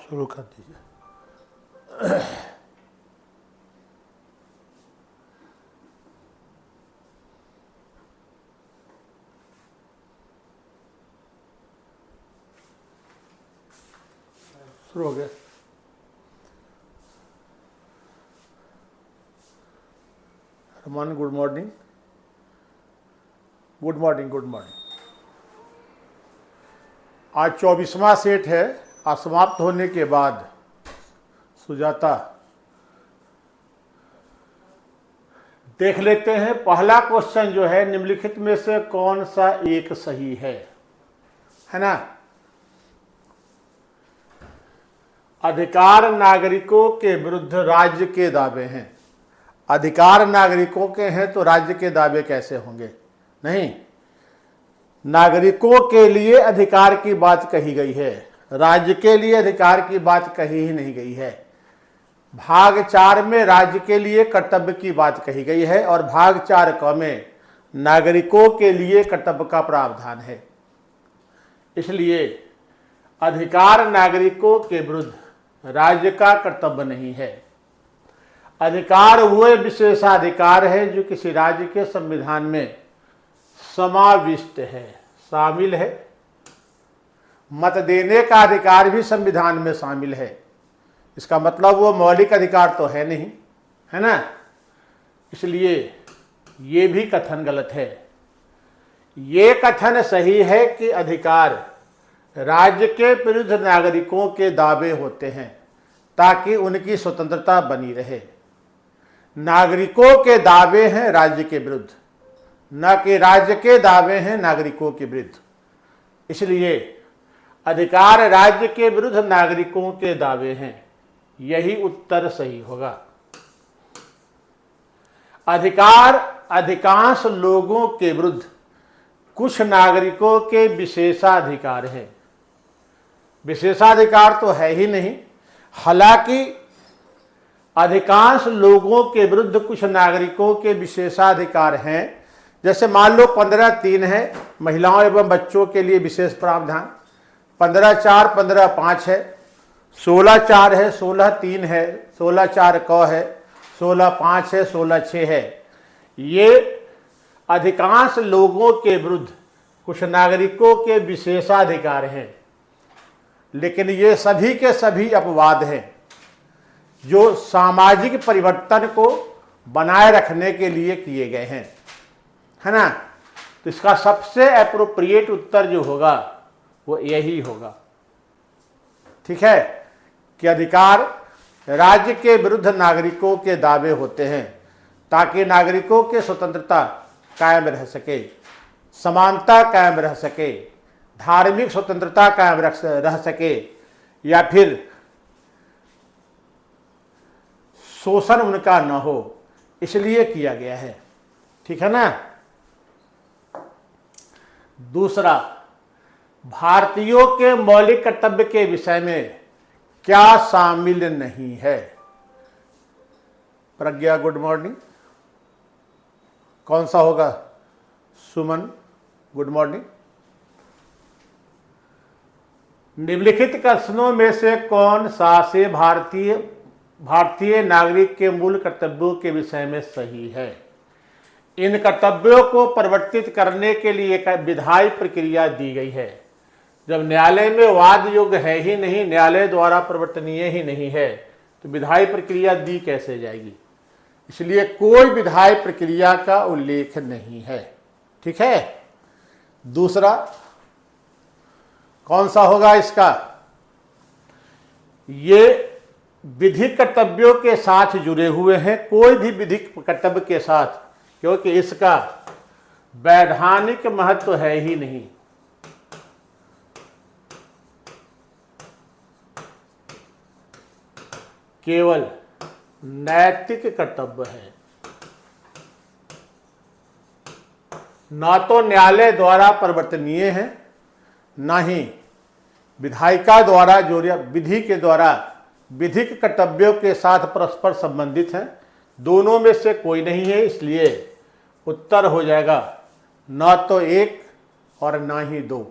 शुरू कर दीजिए। शुरू हो गया। Raman, good morning. Good morning, good morning. आज 24वां सेट है। आज समाप्त होने के बाद सुजाता देख लेते हैं। पहला क्वेश्चन जो है, निम्नलिखित में से कौन सा एक सही है ना। अधिकार नागरिकों के विरुद्ध राज्य के दावे हैं। अधिकार नागरिकों के हैं तो राज्य के दावे कैसे होंगे? नहीं, नागरिकों के लिए अधिकार की बात कही गई है, राज्य के लिए अधिकार की बात कही ही नहीं गई है। भाग 4 में राज्य के लिए कर्तव्य की बात कही गई है और भाग 4 क में नागरिकों के लिए कर्तव्य का प्रावधान है। इसलिए अधिकार नागरिकों के विरुद्ध राज्य का कर्तव्य नहीं है। अधिकार वो विशेषाधिकार है जो किसी राज्य के संविधान में समाविष्ट है, शामिल है। मत देने का अधिकार भी संविधान में शामिल है। इसका मतलब वो मौलिक अधिकार तो है नहीं, है ना। इसलिए ये भी कथन गलत है। ये कथन सही है कि अधिकार राज्य के विरुद्ध नागरिकों के दावे होते हैं ताकि उनकी स्वतंत्रता बनी रहे। नागरिकों के दावे हैं राज्य के विरुद्ध, न कि राज्य के दावे हैं नागरिकों के विरुद्ध। इसलिए अधिकार राज्य के विरुद्ध नागरिकों के दावे हैं, यही उत्तर सही होगा। अधिकार अधिकांश लोगों के विरुद्ध कुछ नागरिकों के विशेषाधिकार हैं। विशेषाधिकार तो है ही नहीं। हालांकि अधिकांश लोगों के विरुद्ध कुछ नागरिकों के विशेषाधिकार हैं। जैसे मान लो 15(3) है, महिलाओं एवं बच्चों के लिए विशेष प्रावधान। 15(4) 15(5) है, 16(4) है, 16(3) है, 16(4) क है, 16(5) है, 16(6) है। ये अधिकांश लोगों के विरुद्ध कुछ नागरिकों के विशेषाधिकार हैं, लेकिन ये सभी के सभी अपवाद हैं जो सामाजिक परिवर्तन को बनाए रखने के लिए किए गए हैं, है ना। तो इसका सबसे एप्रोप्रिएट उत्तर जो होगा वो यही होगा, ठीक है, कि अधिकार राज्य के विरुद्ध नागरिकों के दावे होते हैं ताकि नागरिकों की स्वतंत्रता कायम रह सके, समानता कायम रह सके, धार्मिक स्वतंत्रता कायम रह सके, या फिर शोषण उनका न हो, इसलिए किया गया है, ठीक है ना। दूसरा, भारतीयों के मौलिक कर्तव्य के विषय में क्या शामिल नहीं है? प्रज्ञा, गुड मॉर्निंग। कौन सा होगा? सुमन, गुड मॉर्निंग। निम्नलिखित कथनों में से कौन सा से भारतीय नागरिक के मूल कर्तव्यों के विषय में सही है? इन कर्तव्यों को परिवर्तित करने के लिए एक विधायी प्रक्रिया दी गई है। जब न्यायालय में वाद योग्य है ही नहीं, न्यायालय द्वारा परिवर्तनीय ही नहीं है, तो विधायी प्रक्रिया दी कैसे जाएगी? इसलिए कोई विधायी प्रक्रिया का उल्लेख नहीं है, ठीक है। दूसरा कौन सा होगा इसका? ये विधिक कर्तव्यों के साथ जुड़े हुए हैं, कोई भी विधिक कर्तव्य के साथ, क्योंकि इसका वैधानिक महत्व है ही नहीं। केवल नैतिक कर्तव्य है। न तो न्यायालय द्वारा परिवर्तनीय है, न ही विधायिका द्वारा जो विधि के द्वारा विधिक कर्तव्यों के साथ परस्पर संबंधित हैं। दोनों में से कोई नहीं है। इसलिए उत्तर हो जाएगा न तो 1 और न ही 2।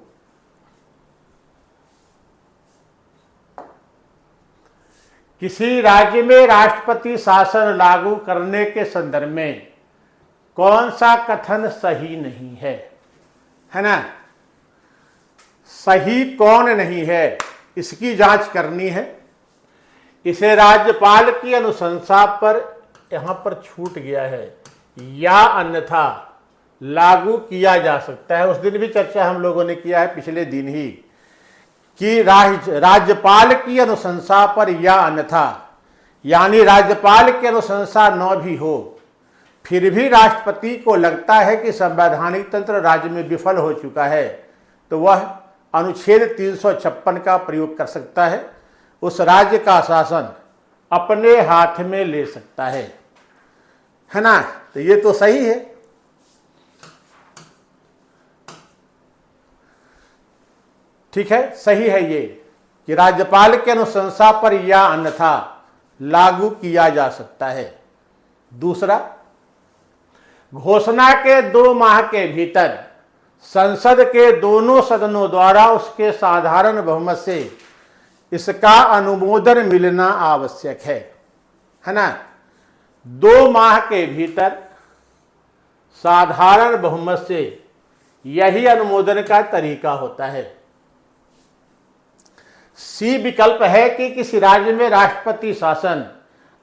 किसी राज्य में राष्ट्रपति शासन लागू करने के संदर्भ में कौन सा कथन सही नहीं है ना? सही कौन नहीं है, इसकी जांच करनी है। इसे राज्यपाल की अनुशंसा पर यहां पर छूट गया है या अन्यथा लागू किया जा सकता है। उस दिन भी चर्चा हम लोगों ने किया है पिछले दिन ही कि राज्यपाल की अनुशंसा पर या अन्यथा, यानी राज्यपाल की अनुशंसा न भी हो फिर भी राष्ट्रपति को लगता है कि संवैधानिक तंत्र राज्य में विफल हो चुका है, तो वह अनुच्छेद 356 का प्रयोग कर सकता है, उस राज्य का शासन अपने हाथ में ले सकता है ना? तो ये तो सही है। ठीक है, सही है ये कि राज्यपाल के अनुशंसा पर या अन्यथा लागू किया जा सकता है। दूसरा, घोषणा के 2 माह के भीतर संसद के दोनों सदनों द्वारा उसके साधारण बहुमत से इसका अनुमोदन मिलना आवश्यक है ना? 2 माह के भीतर साधारण बहुमत से यही अनुमोदन का तरीका होता है। सी विकल्प है कि किसी राज्य में राष्ट्रपति शासन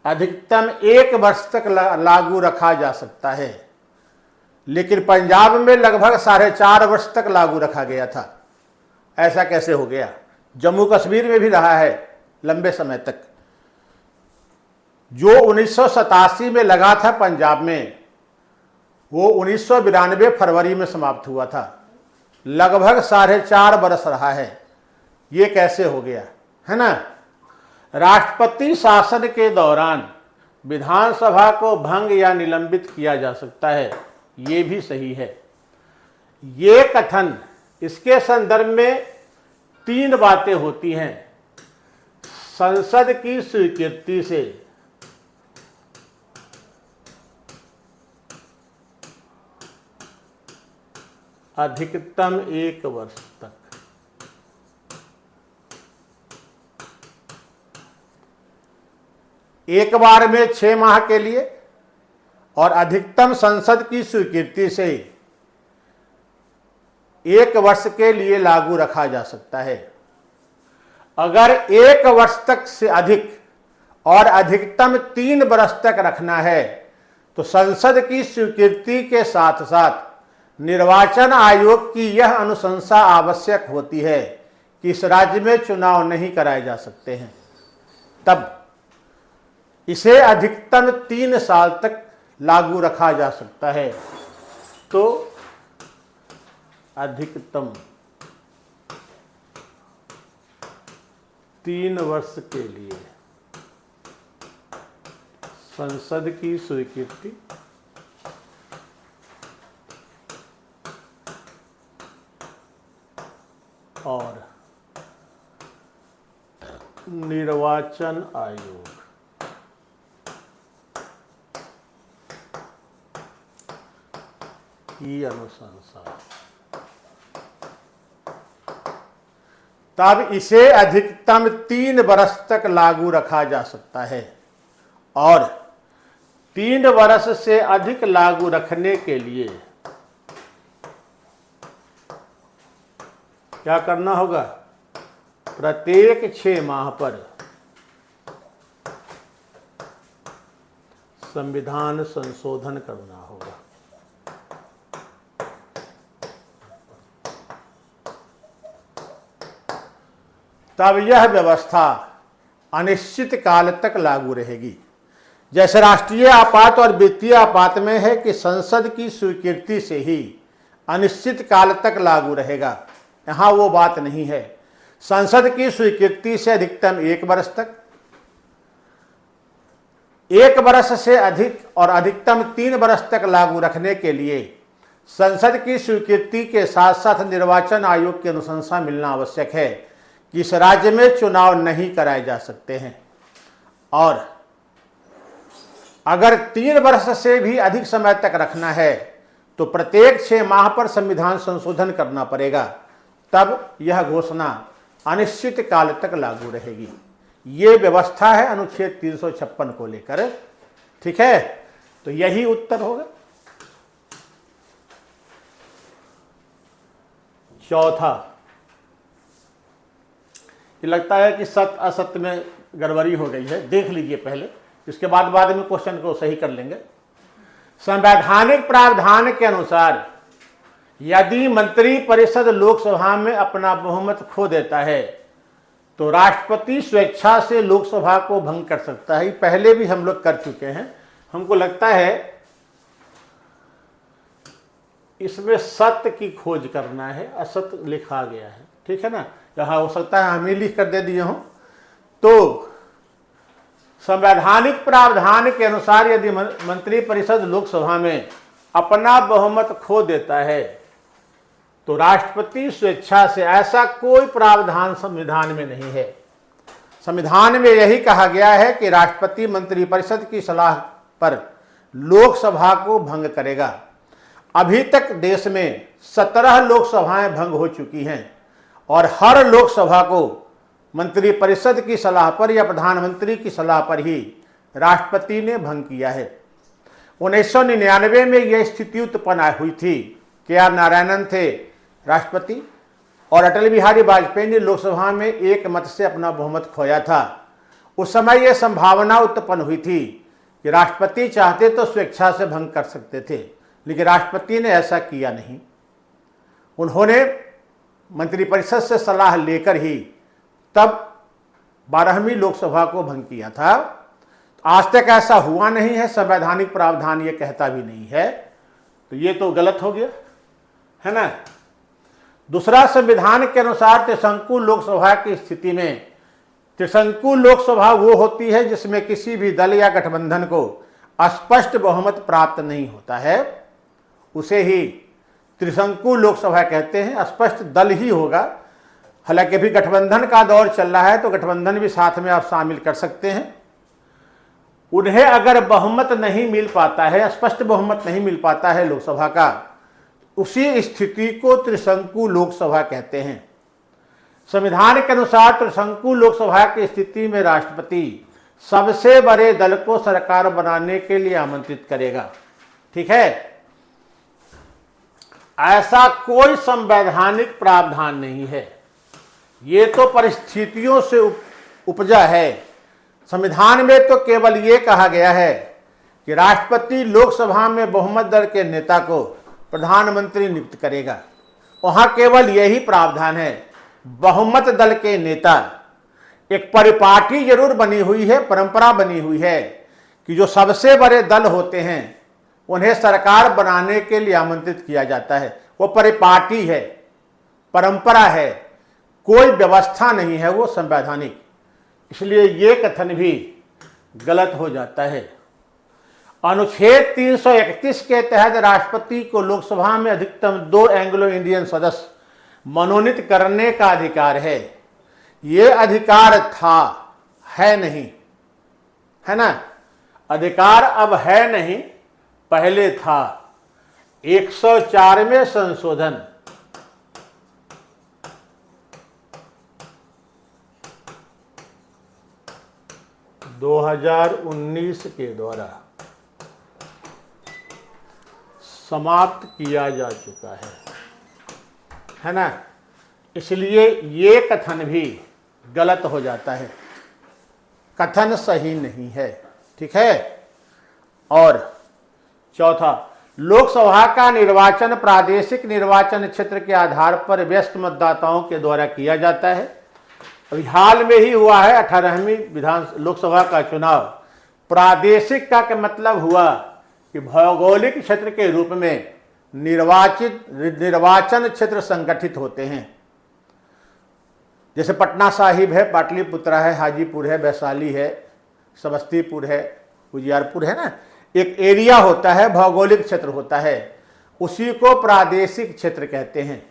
अधिकतम 1 वर्ष तक लागू रखा जा सकता है, लेकिन पंजाब में लगभग 4.5 वर्ष तक लागू रखा गया था। ऐसा कैसे हो गया? जम्मू कश्मीर में भी रहा है लंबे समय तक। जो 1987 में लगा था पंजाब में, वो 1992 फरवरी में समाप्त हुआ था। लगभग 4.5 वर्ष रहा है। ये कैसे हो गया, है ना? राष्ट्रपति शासन के दौरान विधानसभा को भंग या निलंबित किया जा सकता है, ये भी सही है। ये कथन, इसके संदर्भ में 3 बातें होती हैं। संसद की स्वीकृति से अधिकतम 1 वर्ष तक, एक बार में 6 माह के लिए, और अधिकतम संसद की स्वीकृति से 1 वर्ष के लिए लागू रखा जा सकता है। अगर 1 वर्ष तक से अधिक और अधिकतम 3 वर्ष तक रखना है तो संसद की स्वीकृति के साथ साथ निर्वाचन आयोग की यह अनुशंसा आवश्यक होती है कि इस राज्य में चुनाव नहीं कराए जा सकते हैं। तब इसे अधिकतम 3 साल तक लागू रखा जा सकता है। तो अधिकतम 3 वर्ष के लिए संसद की स्वीकृति और निर्वाचन आयोग की अनुशंसा, तब इसे अधिकतम 3 वर्ष तक लागू रखा जा सकता है। और 3 वर्ष से अधिक लागू रखने के लिए क्या करना होगा? प्रत्येक 6 माह पर संविधान संशोधन करना होगा। तब यह व्यवस्था अनिश्चित काल तक लागू रहेगी। जैसे राष्ट्रीय आपात और वित्तीय आपात में है कि संसद की स्वीकृति से ही अनिश्चित काल तक लागू रहेगा, यहां वो बात नहीं है। संसद की स्वीकृति से अधिकतम 1 वर्ष तक, 1 वर्ष से अधिक और अधिकतम 3 वर्ष तक लागू रखने के लिए संसद की स्वीकृति के साथ साथ निर्वाचन आयोग की अनुशंसा मिलना आवश्यक है कि इस राज्य में चुनाव नहीं कराए जा सकते हैं। और अगर 3 वर्ष से भी अधिक समय तक रखना है तो प्रत्येक 6 माह पर संविधान संशोधन करना पड़ेगा। तब यह घोषणा अनिश्चित काल तक लागू रहेगी। ये व्यवस्था है अनुच्छेद 356 को लेकर। ठीक है, तो यही उत्तर होगा। चौथा, ये लगता है कि सत्य असत्य में गड़बड़ी हो गई है, देख लीजिए पहले, इसके बाद में क्वेश्चन को सही कर लेंगे। संवैधानिक प्रावधान के अनुसार यदि मंत्री परिषद लोकसभा में अपना बहुमत खो देता है तो राष्ट्रपति स्वेच्छा से लोकसभा को भंग कर सकता है। पहले भी हम लोग कर चुके हैं। हमको लगता है इसमें सत्य की खोज करना है, असत्य लिखा गया है। ठीक है ना, यहाँ हो सकता है हम ही लिख कर दे दिए हों। तो संवैधानिक प्रावधान के अनुसार यदि मंत्री परिषद लोकसभा में अपना बहुमत खो देता है तो राष्ट्रपति स्वेच्छा से, ऐसा कोई प्रावधान संविधान में नहीं है। संविधान में यही कहा गया है कि राष्ट्रपति मंत्री परिषद की सलाह पर लोकसभा को भंग करेगा। अभी तक देश में 17 लोकसभाएं भंग हो चुकी हैं और हर लोकसभा को मंत्री परिषद की सलाह पर या प्रधानमंत्री की सलाह पर ही राष्ट्रपति ने भंग किया है। 1999 में यह स्थिति उत्पन्न हुई थी। के.आर. नारायणन थे राष्ट्रपति और अटल बिहारी वाजपेयी ने लोकसभा में एक मत से अपना बहुमत खोया था। उस समय यह संभावना उत्पन्न हुई थी कि राष्ट्रपति चाहते तो स्वेच्छा से भंग कर सकते थे, लेकिन राष्ट्रपति ने ऐसा किया नहीं। उन्होंने मंत्रिपरिषद से सलाह लेकर ही तब 12वीं लोकसभा को भंग किया था। आज तक ऐसा हुआ नहीं है, संवैधानिक प्रावधान ये कहता भी नहीं है, तो ये तो गलत हो गया है ना। दूसरा, संविधान के अनुसार त्रिशंकु लोकसभा की स्थिति में, त्रिशंकु लोकसभा वो होती है जिसमें किसी भी दल या गठबंधन को स्पष्ट बहुमत प्राप्त नहीं होता है, उसे ही त्रिशंकु लोकसभा कहते हैं। स्पष्ट दल ही होगा, हालांकि अभी गठबंधन का दौर चल रहा है तो गठबंधन भी साथ में आप शामिल कर सकते हैं। उन्हें अगर बहुमत नहीं मिल पाता है, स्पष्ट बहुमत नहीं मिल पाता है लोकसभा का, उसी स्थिति को त्रिशंकु लोकसभा कहते हैं। संविधान के अनुसार त्रिशंकु लोकसभा की स्थिति में राष्ट्रपति सबसे बड़े दल को सरकार बनाने के लिए आमंत्रित करेगा। ठीक है, ऐसा कोई संवैधानिक प्रावधान नहीं है, ये तो परिस्थितियों से उपजा है। संविधान में तो केवल ये कहा गया है कि राष्ट्रपति लोकसभा में बहुमत दल के नेता को प्रधानमंत्री नियुक्त करेगा। वहां केवल यही प्रावधान है। बहुमत दल के नेता, एक परिपाटी जरूर बनी हुई है, परंपरा बनी हुई है कि जो सबसे बड़े दल होते हैं उन्हें सरकार बनाने के लिए आमंत्रित किया जाता है। वो परिपाटी है, परंपरा है, कोई व्यवस्था नहीं है वो संवैधानिक। इसलिए ये कथन भी गलत हो जाता है। अनुच्छेद 331 के तहत राष्ट्रपति को लोकसभा में अधिकतम 2 एंग्लो इंडियन सदस्य मनोनीत करने का अधिकार है। ये अधिकार था, है नहीं, है ना। अधिकार अब है नहीं, पहले था। 104वें संशोधन 2019 के द्वारा समाप्त किया जा चुका है ना। इसलिए ये कथन भी गलत हो जाता है, कथन सही नहीं है। ठीक है। और चौथा, लोकसभा का निर्वाचन प्रादेशिक निर्वाचन क्षेत्र के आधार पर वयस्क मतदाताओं के द्वारा किया जाता है। अभी हाल में ही हुआ है 18वीं लोकसभा का चुनाव। प्रादेशिक का मतलब हुआ कि भौगोलिक क्षेत्र के रूप में निर्वाचन क्षेत्र संगठित होते हैं। जैसे पटना साहिब है, पाटलिपुत्रा है, हाजीपुर है, वैशाली है, समस्तीपुर है, उजियारपुर है ना। एक एरिया होता है, भौगोलिक क्षेत्र होता है, उसी को प्रादेशिक क्षेत्र कहते हैं।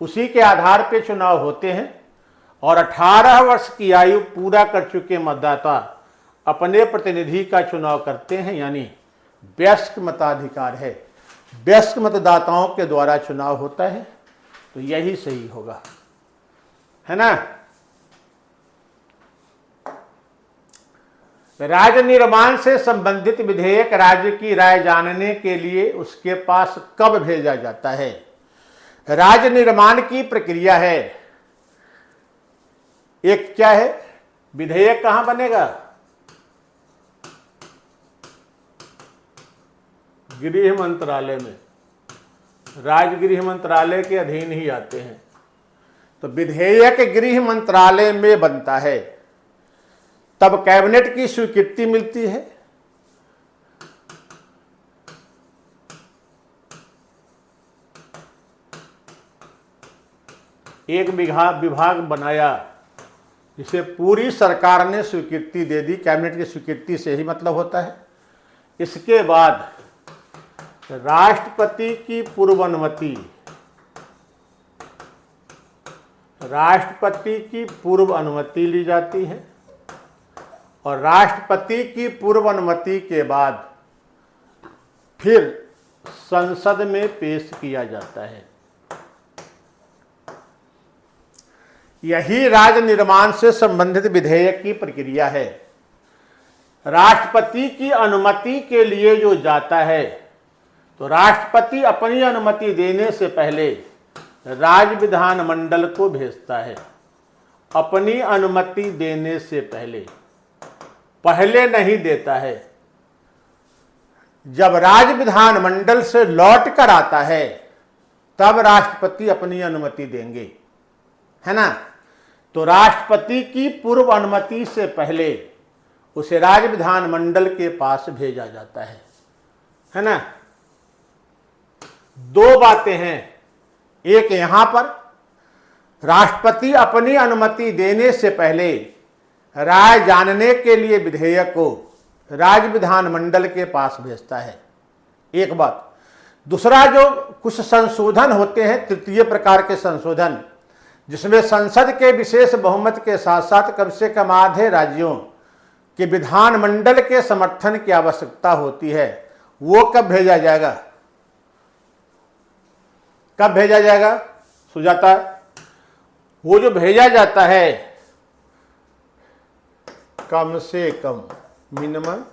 उसी के आधार पे चुनाव होते हैं और 18 वर्ष की आयु पूरा कर चुके मतदाता अपने प्रतिनिधि का चुनाव करते हैं, यानी वयस्क मताधिकार है। वयस्क मतदाताओं के द्वारा चुनाव होता है, तो यही सही होगा, है ना। राज्य निर्माण से संबंधित विधेयक राज्य की राय जानने के लिए उसके पास कब भेजा जाता है? राज्य निर्माण की प्रक्रिया है, एक क्या है, विधेयक कहां बनेगा? गृह मंत्रालय में, राज्य गृह मंत्रालय के अधीन ही आते हैं। तो विधेयक गृह मंत्रालय में बनता है, तब कैबिनेट की स्वीकृति मिलती है। एक विभाग बनाया, जिसे पूरी सरकार ने स्वीकृति दे दी, कैबिनेट की स्वीकृति से ही मतलब होता है। इसके बाद राष्ट्रपति की पूर्व अनुमति, राष्ट्रपति की पूर्व अनुमति ली जाती है और राष्ट्रपति की पूर्व अनुमति के बाद फिर संसद में पेश किया जाता है। यही राज्य निर्माण से संबंधित विधेयक की प्रक्रिया है। राष्ट्रपति की अनुमति के लिए जो जाता है, तो राष्ट्रपति अपनी अनुमति देने से पहले राज्य विधानमंडल को भेजता है। अपनी अनुमति देने से पहले नहीं देता है। जब राज्य विधानमंडल से लौट कर आता है तब राष्ट्रपति अपनी अनुमति देंगे, है ना। तो राष्ट्रपति की पूर्व अनुमति से पहले उसे राज्य विधानमंडल के पास भेजा जाता है ना। दो बातें हैं, एक यहां पर राष्ट्रपति अपनी अनुमति देने से पहले राय जानने के लिए विधेयक को राज्य विधानमंडल के पास भेजता है, एक बात। दूसरा, जो कुछ संशोधन होते हैं, तृतीय प्रकार के संशोधन, जिसमें संसद के विशेष बहुमत के साथ साथ कम से कम आधे राज्यों के विधानमंडल के समर्थन की आवश्यकता होती है, वो कब भेजा जाएगा? कब भेजा जाएगा सुजाता? वो जो भेजा जाता है कम से कम मिनिमम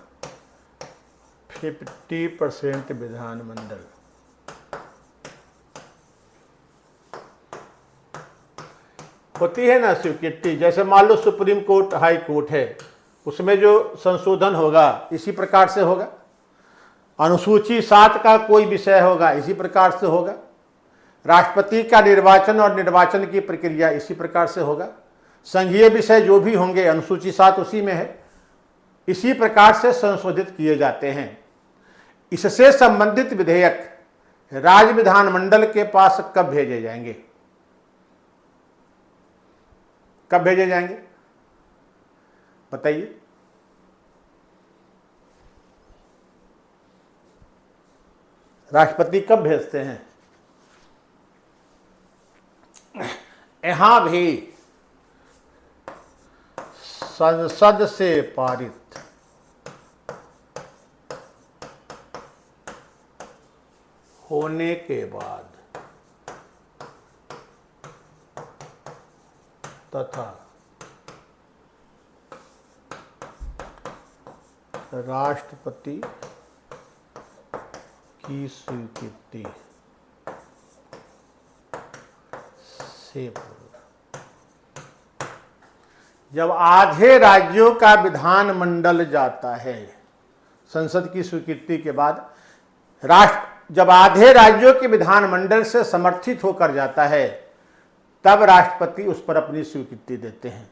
50% विधानमंडल, होती है ना स्वीकृति। जैसे मान लो सुप्रीम कोर्ट, हाई कोर्ट है, उसमें जो संशोधन होगा इसी प्रकार से होगा। अनुसूची 7 का कोई विषय होगा, इसी प्रकार से होगा। राष्ट्रपति का निर्वाचन और निर्वाचन की प्रक्रिया इसी प्रकार से होगा। संघीय विषय जो भी होंगे, अनुसूची 7 उसी में है, इसी प्रकार से संशोधित किए जाते हैं। इससे संबंधित विधेयक राज्य विधानमंडल के पास कब भेजे जाएंगे? कब भेजे जाएंगे बताइए? राष्ट्रपति कब भेजते हैं? यहां भी संसद से पारित होने के बाद तथा राष्ट्रपति की स्वीकृति से पूर्व, जब आधे राज्यों का विधानमंडल जाता है, संसद की स्वीकृति के बाद जब आधे राज्यों के विधानमंडल से समर्थित होकर जाता है, तब राष्ट्रपति उस पर अपनी स्वीकृति देते हैं।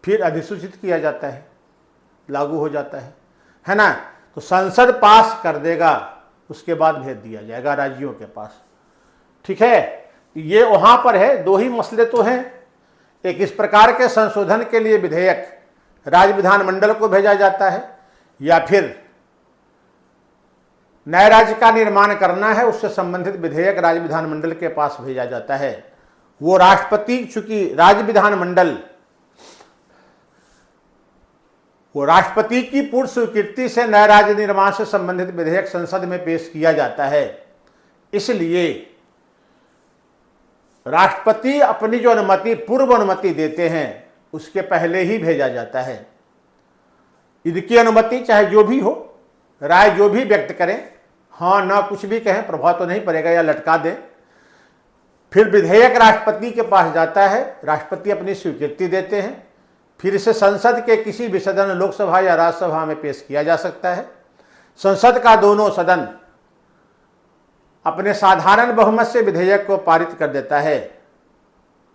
फिर अधिसूचित किया जाता है, लागू हो जाता है ना। तो संसद पास कर देगा, उसके बाद भेज दिया जाएगा राज्यों के पास। ठीक है, ये वहां पर है। दो ही मसले तो हैं, एक इस प्रकार के संशोधन के लिए विधेयक राज्य विधानमंडल को भेजा जाता है, या फिर नए राज्य का निर्माण करना है, उससे संबंधित विधेयक राज्य विधानमंडल के पास भेजा जाता है। वो राष्ट्रपति, चूंकि राज्य विधानमंडल वो राष्ट्रपति की पूर्व स्वीकृति से नए राज्य निर्माण से संबंधित विधेयक संसद में पेश किया जाता है, इसलिए राष्ट्रपति अपनी जो अनुमति, पूर्व अनुमति देते हैं, उसके पहले ही भेजा जाता है। इनकी अनुमति, चाहे जो भी हो, राय जो भी व्यक्त करें, हाँ ना कुछ भी कहें, प्रभाव तो नहीं पड़ेगा या लटका दें। फिर विधेयक राष्ट्रपति के पास जाता है, राष्ट्रपति अपनी स्वीकृति देते हैं, फिर इसे संसद के किसी भी सदन, लोकसभा या राज्यसभा में पेश किया जा सकता है। संसद का दोनों सदन अपने साधारण बहुमत से विधेयक को पारित कर देता है,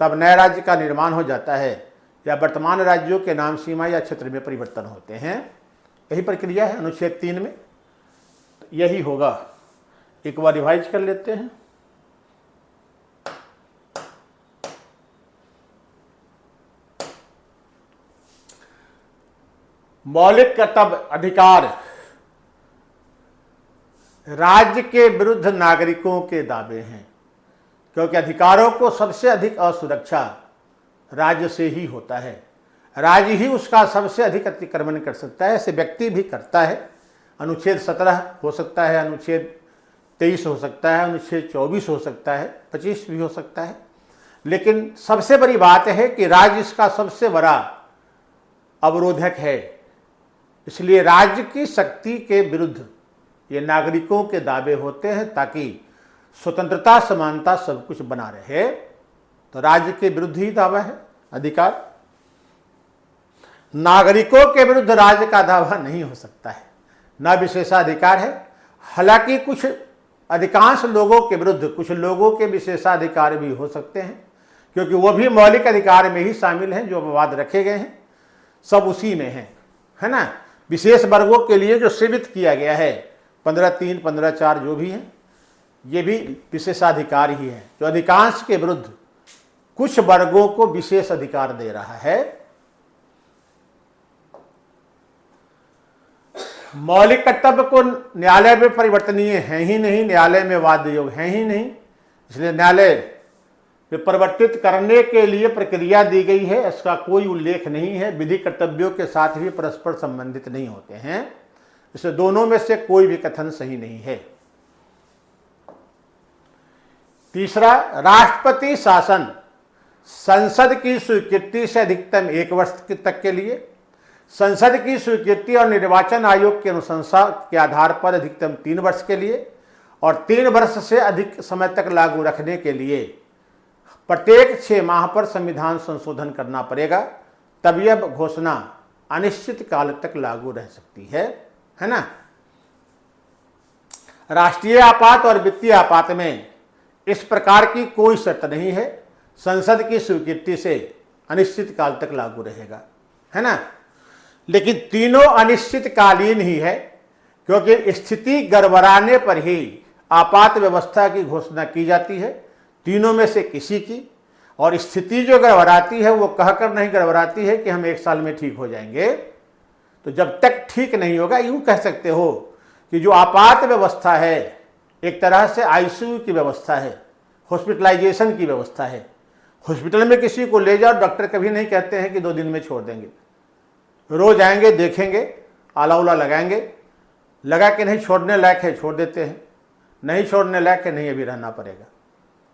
तब नए राज्य का निर्माण हो जाता है या वर्तमान राज्यों के नाम, सीमा या क्षेत्र में परिवर्तन होते हैं। यही प्रक्रिया है अनुच्छेद 3 में, यही होगा। एक बार रिवाइज कर लेते हैं। मौलिक कर्तव्य अधिकार राज्य के विरुद्ध नागरिकों के दावे हैं, क्योंकि अधिकारों को सबसे अधिक असुरक्षा राज्य से ही होता है। राज्य ही उसका सबसे अधिक अतिक्रमण कर सकता है, ऐसे व्यक्ति भी करता है। अनुच्छेद 17 हो सकता है, अनुच्छेद 23 हो सकता है, अनुच्छेद 24 हो सकता है, 25 भी हो सकता है। लेकिन सबसे बड़ी बात है कि राज्य इसका सबसे बड़ा अवरोधक है। इसलिए राज्य की शक्ति के विरुद्ध ये नागरिकों के दावे होते हैं, ताकि स्वतंत्रता, समानता सब कुछ बना रहे। तो राज्य के विरुद्ध ही दावा है अधिकार। नागरिकों के विरुद्ध राज्य का दावा नहीं हो सकता है, ना विशेषाधिकार है। हालांकि कुछ अधिकांश लोगों के विरुद्ध कुछ लोगों के विशेषाधिकार भी हो सकते हैं, क्योंकि वो भी मौलिक अधिकार में ही शामिल हैं। जो अपवाद रखे गए हैं सब उसी में है ना। विशेष वर्गों के लिए जो सीमित किया गया है 15(3), 15(4) जो भी है, ये भी विशेषाधिकार ही है, जो अधिकांश के विरुद्ध कुछ वर्गों को विशेष अधिकार दे रहा है। मौलिक कर्तव्य को न्यायालय में परिवर्तनीय है ही नहीं, न्यायालय में वाद योग है ही नहीं। इसलिए न्यायालय में परिवर्तित करने के लिए प्रक्रिया दी गई है, इसका कोई उल्लेख नहीं है। विधि कर्तव्यों के साथ भी परस्पर संबंधित नहीं होते हैं, इसलिए दोनों में से कोई भी कथन सही नहीं है। तीसरा, राष्ट्रपति शासन संसद की स्वीकृति से अधिकतम 1 वर्ष तक के लिए, संसद की स्वीकृति और निर्वाचन आयोग की अनुशंसा के आधार पर अधिकतम 3 वर्ष के लिए, और 3 वर्ष से अधिक समय तक लागू रखने के लिए प्रत्येक 6 माह पर संविधान संशोधन करना पड़ेगा। तब यह घोषणा अनिश्चित काल तक लागू रह सकती है ना। राष्ट्रीय आपात और वित्तीय आपात में इस प्रकार की कोई शर्त नहीं है। संसद की स्वीकृति से अनिश्चित काल तक लागू रहेगा, है ना। लेकिन तीनों अनिश्चितकालीन ही है, क्योंकि स्थिति गड़बड़ाने पर ही आपात व्यवस्था की घोषणा की जाती है, तीनों में से किसी की। और स्थिति जो गड़बड़ाती है वो कहकर नहीं गड़बड़ाती है कि हम 1 साल में ठीक हो जाएंगे। तो जब तक ठीक नहीं होगा, यूं कह सकते हो कि जो आपात व्यवस्था है एक तरह से आईसीयू की व्यवस्था है, हॉस्पिटलाइजेशन की व्यवस्था है। हॉस्पिटल में किसी को ले जाओ, डॉक्टर कभी नहीं कहते हैं कि 2 दिन में छोड़ देंगे। रोज आएंगे, देखेंगे, आला उला लगाएंगे, लगा के नहीं छोड़ने लायक है छोड़ देते हैं, नहीं छोड़ने लायक है नहीं अभी रहना पड़ेगा,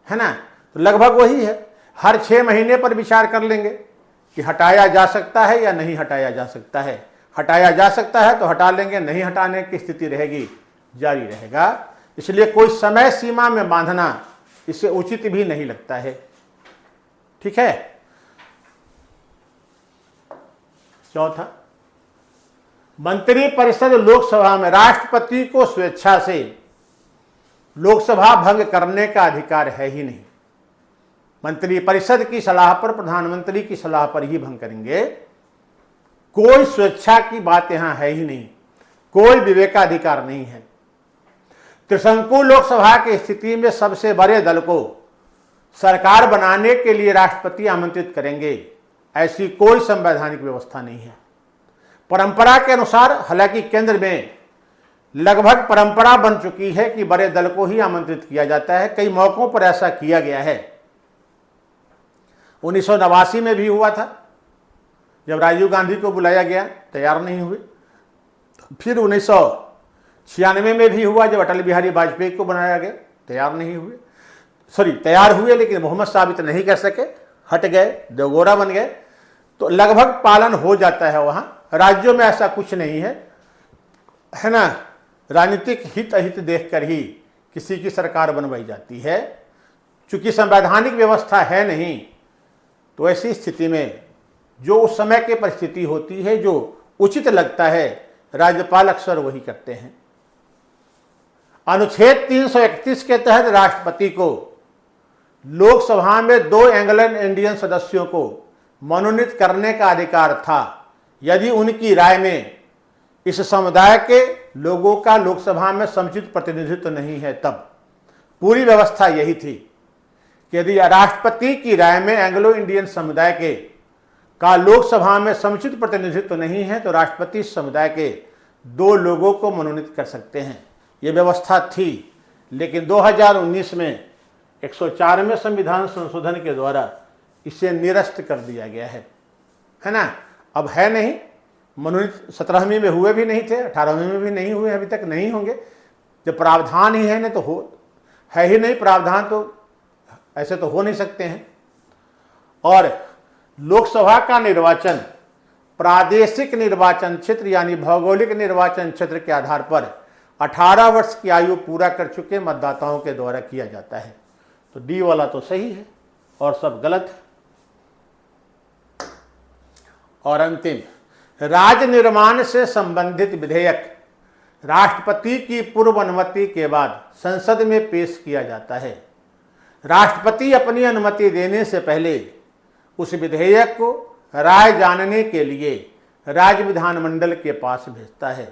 है ना। तो लगभग वही है, हर 6 महीने पर विचार कर लेंगे कि हटाया जा सकता है या नहीं हटाया जा सकता है। हटाया जा सकता है तो हटा लेंगे, नहीं हटाने की स्थिति रहेगी जारी रहेगा। इसलिए कोई समय सीमा में बांधना इससे उचित भी नहीं लगता है, ठीक है। चौथा, मंत्रिपरिषद लोकसभा में राष्ट्रपति को स्वेच्छा से लोकसभा भंग करने का अधिकार है ही नहीं। मंत्रिपरिषद की सलाह पर, प्रधानमंत्री की सलाह पर ही भंग करेंगे। कोई स्वेच्छा की बात यहां है ही नहीं, कोई विवेकाधिकार नहीं है। त्रिशंकु लोकसभा की स्थिति में सबसे बड़े दल को सरकार बनाने के लिए राष्ट्रपति आमंत्रित करेंगे, ऐसी कोई संवैधानिक व्यवस्था नहीं है। परंपरा के अनुसार, हालांकि केंद्र में लगभग परंपरा बन चुकी है कि बड़े दल को ही आमंत्रित किया जाता है, कई मौकों पर ऐसा किया गया है। 1989 में भी हुआ था, जब राजीव गांधी को बुलाया गया, तैयार नहीं हुए। फिर 1996 में भी हुआ, जब अटल बिहारी वाजपेयी को बनाया गया, तैयार नहीं हुए। तैयार हुए लेकिन मोहम्मद साबित नहीं कर सके, हट गए, देवगोरा बन गए। तो लगभग पालन हो जाता है वहां, राज्यों में ऐसा कुछ नहीं है ना। राजनीतिक हित अहित देखकर ही किसी की सरकार बनवाई जाती है। चूंकि संवैधानिक व्यवस्था है नहीं, तो ऐसी स्थिति में जो उस समय की परिस्थिति होती है, जो उचित लगता है, राज्यपाल अक्सर वही करते हैं। अनुच्छेद 331 के तहत राष्ट्रपति को लोकसभा में 2 एंग्लो इंडियन सदस्यों को मनोनीत करने का अधिकार था, यदि उनकी राय में इस समुदाय के लोगों का लोकसभा में समुचित प्रतिनिधित्व नहीं है। तब पूरी व्यवस्था यही थी कि यदि राष्ट्रपति की राय में एंग्लो इंडियन समुदाय के का लोकसभा में समुचित प्रतिनिधित्व नहीं है, तो राष्ट्रपति समुदाय के 2 लोगों को मनोनीत कर सकते हैं। ये व्यवस्था थी, लेकिन 2019 में 104वें संविधान संशोधन के द्वारा इसे निरस्त कर दिया गया है ना। अब है नहीं, मनोनीत 17वीं में हुए भी नहीं थे, 18वीं में भी नहीं हुए, अभी तक नहीं होंगे। जब प्रावधान ही है नहीं तो है ही नहीं प्रावधान, तो ऐसे तो हो नहीं सकते हैं। और लोकसभा का निर्वाचन प्रादेशिक निर्वाचन क्षेत्र यानी भौगोलिक निर्वाचन क्षेत्र के आधार पर 18 वर्ष की आयु पूरा कर चुके मतदाताओं के द्वारा किया जाता है। तो डी वाला तो सही है और सब गलत है। और अंतिम, राज्य निर्माण से संबंधित विधेयक राष्ट्रपति की पूर्व अनुमति के बाद संसद में पेश किया जाता है। राष्ट्रपति अपनी अनुमति देने से पहले उस विधेयक को राय जानने के लिए राज्य विधानमंडल के पास भेजता है।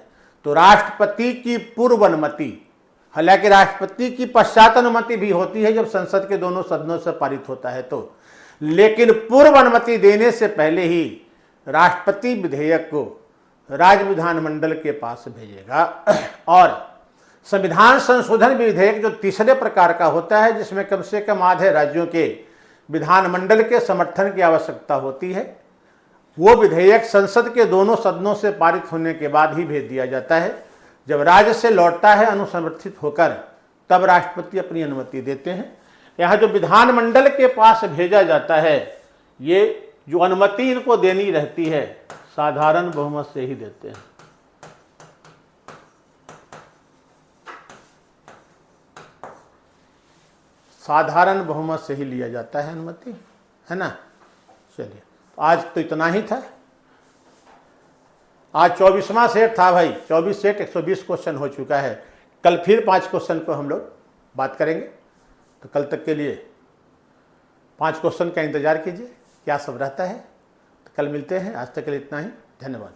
तो राष्ट्रपति की पूर्व अनुमति, हालांकि राष्ट्रपति की पश्चात अनुमति भी होती है जब संसद के दोनों सदनों से पारित होता है तो, लेकिन पूर्व अनुमति देने से पहले ही राष्ट्रपति विधेयक को राज्य विधानमंडल के पास भेजेगा। और संविधान संशोधन विधेयक जो तीसरे प्रकार का होता है, जिसमें कम से कम आधे राज्यों के विधानमंडल के समर्थन की आवश्यकता होती है, वो विधेयक संसद के दोनों सदनों से पारित होने के बाद ही भेज दिया जाता है। जब राज्य से लौटता है अनुसमर्थित होकर, तब राष्ट्रपति अपनी अनुमति देते हैं। यहाँ जो विधानमंडल के पास भेजा जाता है, ये जो अनुमति इनको देनी रहती है साधारण बहुमत से ही देते हैं। साधारण बहुमत से ही लिया जाता है अनुमति, है ना। चलिए, आज तो इतना ही था। आज 24वां सेट था भाई, 24 सेट 120 क्वेश्चन हो चुका है। कल फिर 5 क्वेश्चन को हम लोग बात करेंगे। तो कल तक के लिए 5 क्वेश्चन का इंतजार कीजिए, क्या सब रहता है। तो कल मिलते हैं। आज तक के लिए इतना ही, धन्यवाद।